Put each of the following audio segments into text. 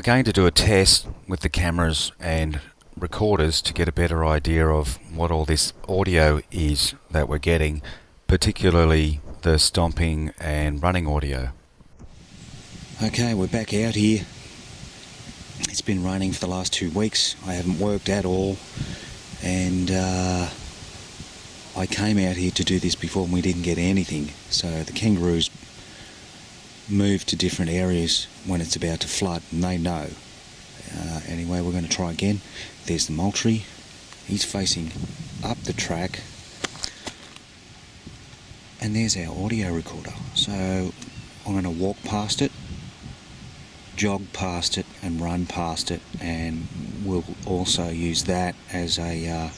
We're going to do a test with the cameras and recorders to get a better idea of what all this audio is that we're getting, particularly the stomping and running audio. Okay, we're back out here. It's been raining for the last 2 weeks. I haven't worked at all, and I came out here to do this before and we didn't get anything. So the kangaroos move to different areas when it's about to flood, and they know. Anyway, we're going to try again. There's the Moultrie. He's facing up the track, and there's our audio recorder. So I'm going to walk past it, jog past it, and run past it, and we'll also use that as a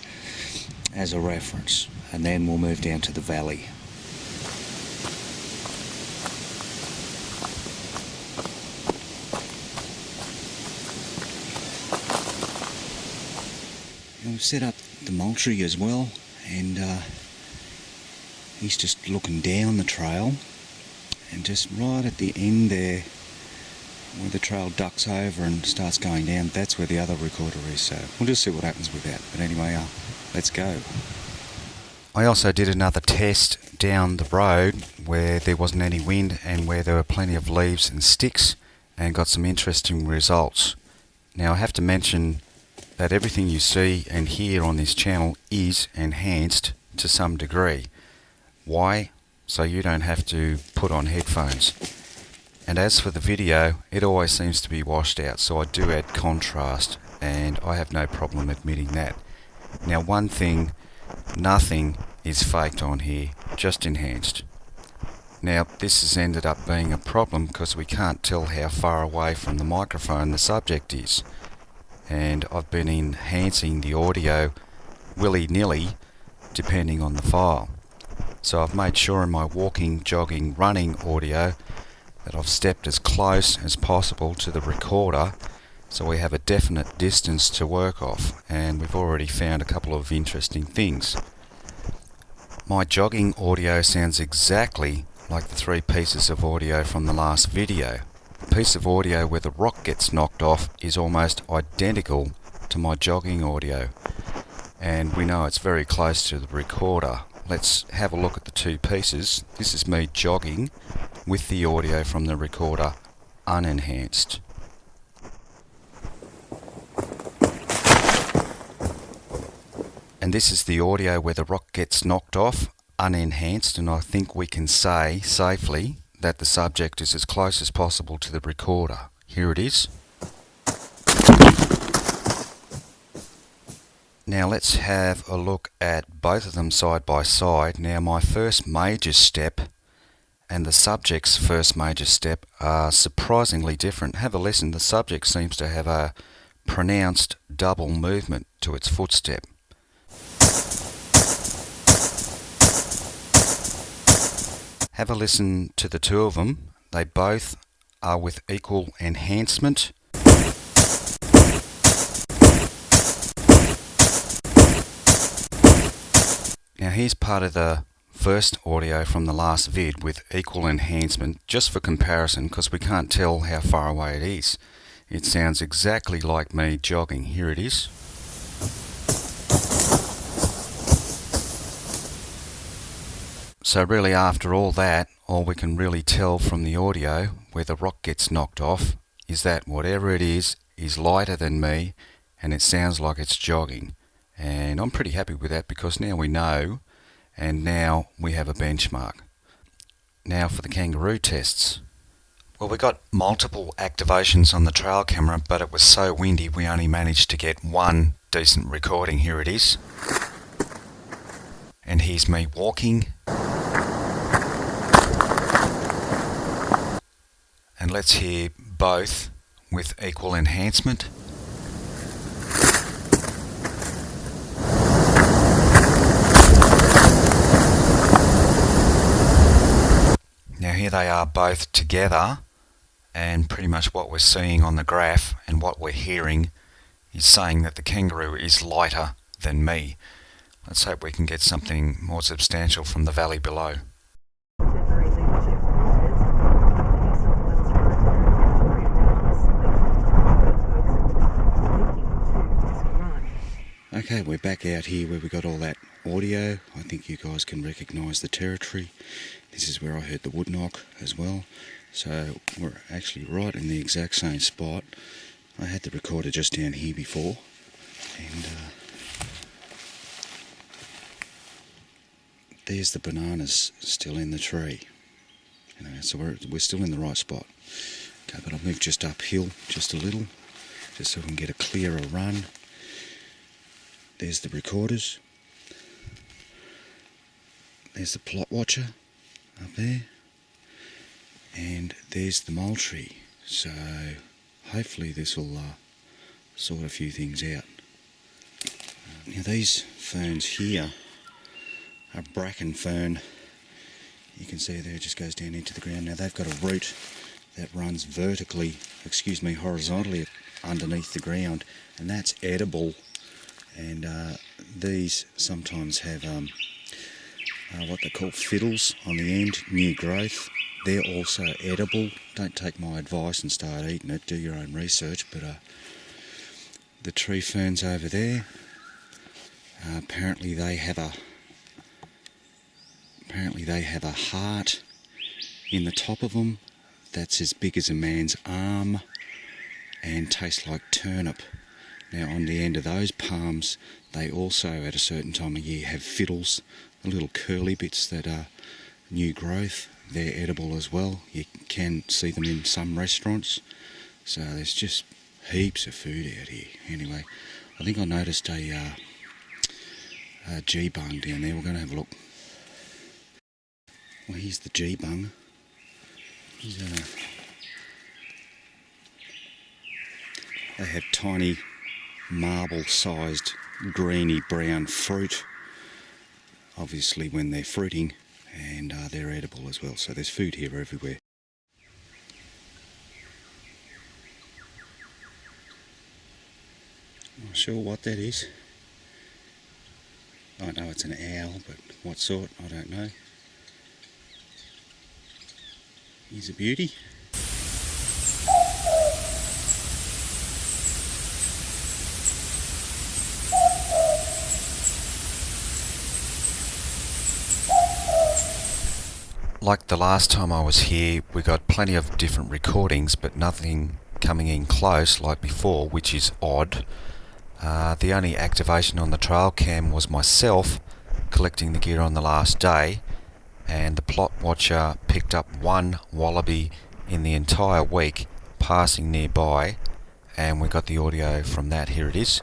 reference, and then we'll move down to the valley. We've set up the Moultrie as well, and he's just looking down the trail, and just right at the end there where the trail ducks over and starts going down, that's where the other recorder is. So we'll just see what happens with that. But anyway, let's go. I also did another test down the road where there wasn't any wind and where there were plenty of leaves and sticks, and got some interesting results. Now I have to mention that everything you see and hear on this channel is enhanced to some degree. Why? So you don't have to put on headphones. And as for the video, it always seems to be washed out, so I do add contrast, and I have no problem admitting that. Now one thing, nothing is faked on here, just enhanced. Now this has ended up being a problem because we can't tell how far away from the microphone the subject is. And I've been enhancing the audio willy-nilly depending on the file. So I've made sure in my walking, jogging, running audio that I've stepped as close as possible to the recorder so we have a definite distance to work off, and we've already found a couple of interesting things. My jogging audio sounds exactly like the 3 pieces of audio from the last video. The piece of audio where the rock gets knocked off is almost identical to my jogging audio, and we know it's very close to the recorder. Let's have a look at the 2 pieces. This is me jogging with the audio from the recorder unenhanced. And this is the audio where the rock gets knocked off unenhanced, and I think we can say safely that the subject is as close as possible to the recorder. Here it is. Now let's have a look at both of them side by side. Now my first major step and the subject's first major step are surprisingly different. Have a listen. The subject seems to have a pronounced double movement to its footstep. Have a listen to the 2 of them. They both are with equal enhancement. Now here's part of the first audio from the last vid with equal enhancement, just for comparison, because we can't tell how far away it is. It sounds exactly like me jogging. Here it is. So really, after all that, all we can really tell from the audio where the rock gets knocked off is that whatever it is lighter than me, and it sounds like it's jogging. And I'm pretty happy with that because now we know, and now we have a benchmark. Now for the kangaroo tests. Well, we got multiple activations on the trail camera, but it was so windy we only managed to get 1 decent recording. Here it is. And here's me walking. And let's hear both with equal enhancement. Now here they are both together, and pretty much what we're seeing on the graph and what we're hearing is saying that the kangaroo is lighter than me. Let's hope we can get something more substantial from the valley below. Okay, we're back out here where we got all that audio. I think you guys can recognise the territory. This is where I heard the wood knock as well. So we're actually right in the exact same spot. I had the recorder just down here before, and there's the bananas still in the tree. You know, so we're still in the right spot. Okay, but I'll move just uphill just a little, just so we can get a clearer run. There's the recorders. There's the plot watcher up there. And there's the mole tree. So hopefully this will sort a few things out. Now these ferns here are bracken fern. You can see there it just goes down into the ground. Now they've got a root that runs horizontally underneath the ground, and that's edible. And these sometimes have what they call fiddles on the end, new growth. They're also edible. Don't take my advice and start eating it. Do your own research. But the tree ferns over there, apparently they have a heart in the top of them that's as big as a man's arm and tastes like turnip. Now on the end of those palms, they also at a certain time of year have fiddles, the little curly bits that are new growth. They're edible as well. You can see them in some restaurants. So there's just heaps of food out here. Anyway, I think I noticed a G-bung down there. We're going to have a look. Well, here's the G-bung. They have tiny marble-sized greeny brown fruit, obviously when they're fruiting, and they're edible as well. So there's food here everywhere. Not sure what that is. I know it's an owl, but what sort, I don't know. Here's a beauty. Like the last time I was here, we got plenty of different recordings, but nothing coming in close like before, which is odd. The only activation on the trail cam was myself collecting the gear on the last day, and the plot watcher picked up one wallaby in the entire week passing nearby, and we got the audio from that. Here it is.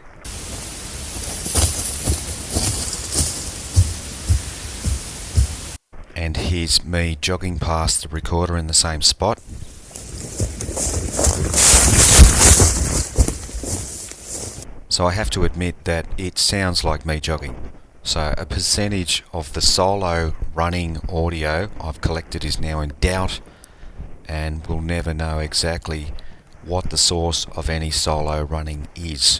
And here's me jogging past the recorder in the same spot. So I have to admit that it sounds like me jogging. So a percentage of the solo running audio I've collected is now in doubt, and we'll never know exactly what the source of any solo running is.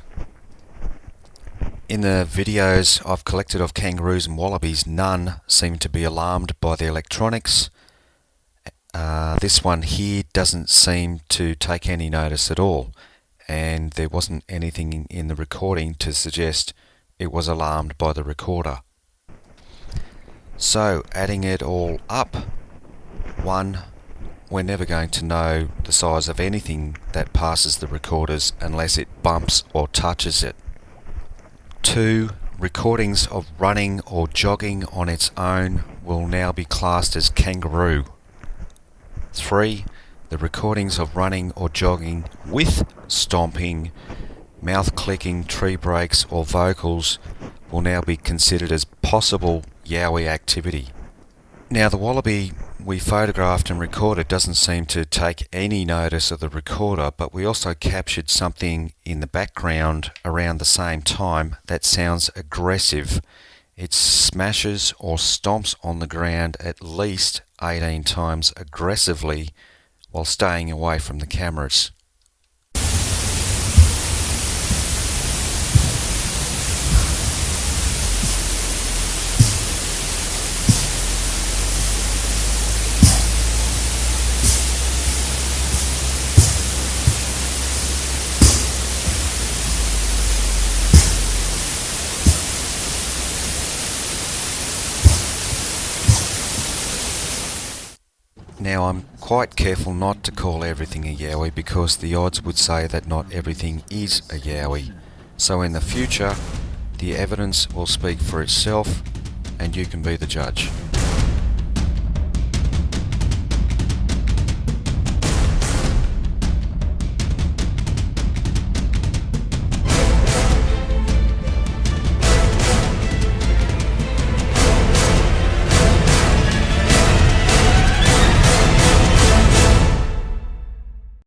In the videos I've collected of kangaroos and wallabies, none seem to be alarmed by the electronics. This one here doesn't seem to take any notice at all, and there wasn't anything in the recording to suggest it was alarmed by the recorder. So adding it all up, 1, we're never going to know the size of anything that passes the recorders unless it bumps or touches it. 2, recordings of running or jogging on its own will now be classed as kangaroo. 3, the recordings of running or jogging with stomping, mouth clicking, tree breaks or vocals will now be considered as possible yowie activity. Now the wallaby we photographed and recorded doesn't seem to take any notice of the recorder, but we also captured something in the background around the same time that sounds aggressive. It smashes or stomps on the ground at least 18 times aggressively while staying away from the cameras. Now, I'm quite careful not to call everything a yowie because the odds would say that not everything is a yowie. So in the future, the evidence will speak for itself and you can be the judge.